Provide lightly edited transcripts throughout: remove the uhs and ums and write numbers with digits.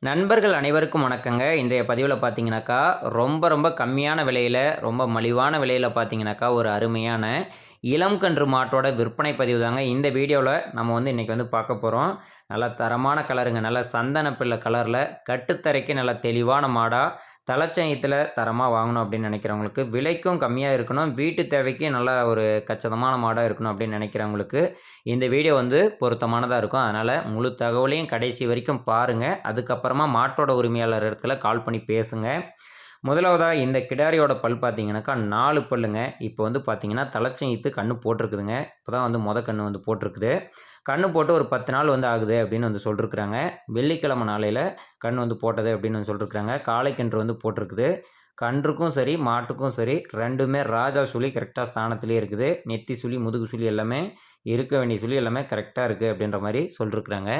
நண்பர்கள் அனைவருக்கும் வணக்கங்க. இன்றைய பதிவுல பார்த்தீங்கன்னாக்கா, ரொம்ப கம்மியான விலையில, ரொம்ப மலிவான விலையில பார்த்தீங்கன்னாக்கா, ஒரு அருமையான இளம் கன்று மாட்டோட விற்பனை பதிவு தாங்க இந்த வீடியோல நம்ம இன்னைக்கு பார்க்க போறோம். நல்ல தரமான கலருங்க. நல்ல சந்தன பிள்ளை கலர்ல கட்டுத்தரைக்கு நல்ல தெளிவான மாடா, தலச்சயத்துல தரமா வாங்கணும் அப்படின்னு நினைக்கிறவங்களுக்கு, விலைக்கும் கம்மியா இருக்கணும், வீட்டு தேவைக்கு நல்ல ஒரு கச்சிதமான மாடா இருக்கணும் அப்படின்னு நினைக்கிறவங்களுக்கு, இந்த வீடியோ பொருத்தமானதா இருக்கும். அதனால முழு தகவலையும் கடைசி வரைக்கும் பாருங்க. அதுக்கப்புறமா மாட்டோட உரிமையாளர் இடத்துல கால் பண்ணி பேசுங்க. முதலாவதா இந்த கிடாரியோட பல் பார்த்தீங்கன்னாக்கா 4 பல்லுங்க. இப்போ பார்த்தீங்கன்னா, தலச்சையித்து கண்ணு போட்டிருக்குதுங்க. இப்போ தான் மொத கண்ணு போட்டிருக்குது. கண்ணு போட்டு ஒரு 10 நாள் ஆகுது அப்படின்னு சொல்லிருக்கிறாங்க. வெள்ளிக்கிழமை நாளையில கண் போட்டது அப்படின்னு சொல்லிருக்கிறாங்க. காளை கன்று போட்டிருக்குது. கன்றுக்கும் சரி, மாட்டுக்கும் சரி 2மே ராஜா சுழி கரெக்ட்டா ஸ்தானத்திலேயே இருக்குது. நெத்தி சுழி, முதுகு சுழி எல்லாமே இருக்க வேண்டிய சுழி எல்லாமே கரெக்ட்டா இருக்கு அப்படின்ற மாரி சொல்லிருக்கிறாங்க.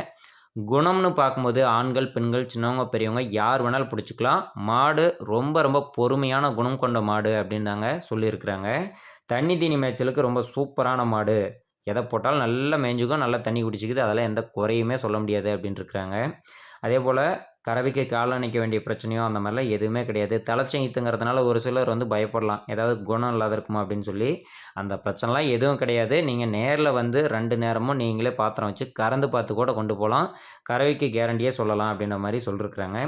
குணம்னு பார்க்கும்போது ஆண்கள், பெண்கள், சின்னவங்க, பெரியவங்க யார் வேணாலும் புடிச்சுக்கலாம். மாடு ரொம்ப பொறுமையான குணம் கொண்ட மாடு அப்படின்னு தாங்க சொல்லியிருக்கிறாங்க. தண்ணி தீனி மேய்ச்சலுக்கு ரொம்ப சூப்பரான மாடு. எத போட்டாலும் நல்லா மேய்ஞ்சுக்கும், நல்லா தண்ணி குடிச்சுக்குது. அதெல்லாம் எந்த குறையுமே சொல்ல முடியாது அப்படின்ட்டுருக்கிறாங்க. அதேபோல கறவைக்கு கால்நடைக்க வேண்டிய பிரச்சனையோ அந்த மாரிலாம் எதுவுமே கிடையாது. தலைச்சீத்துங்கிறதுனால ஒரு சிலர் பயப்படலாம். ஏதாவது குணம் இல்லாத இருக்குமா அப்படின்னு சொல்லி. அந்த பிரச்சனைலாம் எதுவும் கிடையாது. நீங்க நேர்ல 2 நேரமும் நீங்களே பாத்திரம் வச்சு கறந்து பார்த்து கூட கொண்டு போலாம். கறவைக்கு கேரண்டியே சொல்லலாம் அப்படின்ற மாரி சொல்லிருக்கிறாங்க.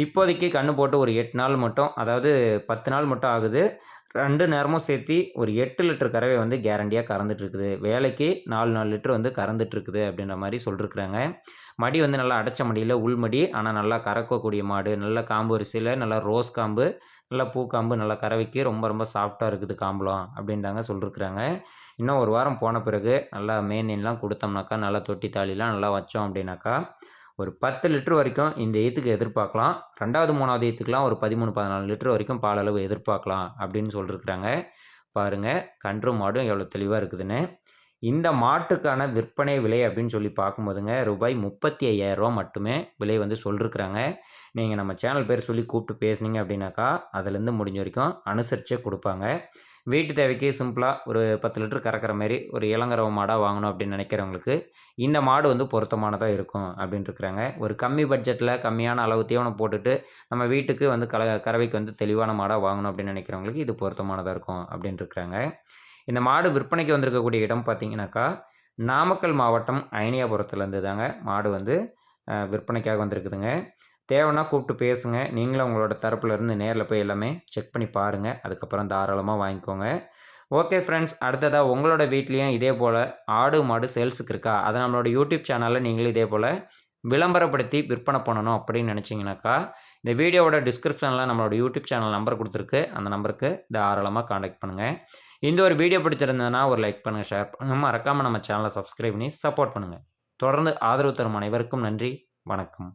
இப்போதைக்கு கண்ணு போட்டு ஒரு 8 நாள் மட்டும், அதாவது 10 நாள் மட்டும் ஆகுது. 2 நேரமும் சேர்த்தி ஒரு 8 லிட்டர் கறவை கேரண்டியா கறந்துட்டு இருக்குது. வேளைக்கு 4 லிட்டர் கறந்துட்டு இருக்குது அப்படின்ற மாரி சொல்லிருக்கிறாங்க. மடி நல்லா அடைச்ச மடியில உள்மடி. ஆனா நல்லா கறக்கக்கூடிய மாடு. நல்ல காம்பு வரிசையில நல்லா ரோஸ் காம்பு, நல்லா பூக்காம்பு, நல்லா கறவைக்கு ரொம்ப சாஃப்ட்டா இருக்குது காம்புலாம் அப்படின்னு தாங்க சொல்லிருக்கிறாங்க. இன்னும் 1 வாரம் போன பிறகு நல்லா மேனேன்லாம் குடுத்தோம்னாக்கா, நல்லா தொட்டி தாலிலாம் நல்லா வச்சோம் அப்படின்னாக்கா, ஒரு 10 லிட்டர் வரைக்கும் இந்த ஈத்துக்கு எதிர்பார்க்கலாம். 2வது, 3வது ஈத்துக்குலாம் ஒரு 13, 14 லிட்டர் வரைக்கும் பால் அளவு எதிர்பார்க்கலாம் அப்படின்னு சொல்லிருக்கிறாங்க. பாருங்க, கன்றும் மாடும் எவ்வளோ தெளிவா இருக்குதுன்னு. இந்த மாட்டுக்கான விற்பனை விலை அப்படின்னு சொல்லி பார்க்கும்போதுங்க, ரூபாய் 35,000 மட்டுமே விலை சொல்லிருக்கிறாங்க. நீங்க நம்ம சேனல் பேர் சொல்லி கூப்பிட்டு பேசுனீங்க அப்படின்னாக்கா, அதுலேருந்து முடிஞ்ச வரைக்கும் அனுசரிச்சே குடுப்பாங்க. வீட்டு தேவைக்கு சிம்பிளா ஒரு 10 லிட்டர் கறக்கிற மாரி ஒரு இளங்கறவ மாடா வாங்கணும் அப்படின்னு நினைக்கிறவங்களுக்கு, இந்த மாடு பொருத்தமானதா இருக்கும் அப்படின்ட்டுருக்கிறாங்க. ஒரு கம்மி பட்ஜெட்ல கம்மியான அளவு தீவனம் போட்டுட்டு, நம்ம வீட்டுக்கு கறவைக்கு தெளிவான மாடா வாங்கணும் அப்படின்னு நினைக்கிறவங்களுக்கு இது பொருத்தமானதா இருக்கும் அப்படின்ட்டுருக்கிறாங்க. இந்த மாடு விற்பனைக்கு வந்திருக்கக்கூடிய இடம் பார்த்தீங்கன்னாக்கா, நாமக்கல் மாவட்டம் அயனியாபுரத்துலேருந்து தாங்க மாடு விற்பனைக்காக வந்திருக்குதுங்க. தேவைன்னா கூப்பிட்டு பேசுங்க. நீங்களும் உங்களோட தரப்புலேருந்து நேர்ல போய் எல்லாமே செக் பண்ணி பாருங்க. அதுக்கப்புறம் தாராளமா வாங்கிக்கோங்க. ஓகே ஃப்ரெண்ட்ஸ், அடுத்ததா உங்களோட வீட்லயும் இதே போல ஆடு, மாடு சேல்ஸுக்கு இருக்கா? அத நம்மளோட யூடியூப் சேனல்ல நீங்களும் இதே போல விளம்பரப்படுத்தி விற்பனை பண்ணணும் அப்படின்னு நினைச்சீங்கன்னாக்கா, இந்த வீடியோவோட டிஸ்கிரிப்ஷன்ல நம்மளோட யூடியூப் சேனல் நம்பர் குடுத்துருக்கு. அந்த நம்பருக்கு தாராளமா கான்டாக்ட் பண்ணுங்க. இந்த ஒரு வீடியோ பிடிச்சிருந்ததுன்னா ஒரு லைக் பண்ணுங்க, ஷேர் பண்ணுங்க. மறக்காம நம்ம சேனலை சப்ஸ்கிரைப் பண்ணி சப்போர்ட் பண்ணுங்க. தொடர்ந்து ஆதரவு தரும் அனைவருக்கும் நன்றி. வணக்கம்.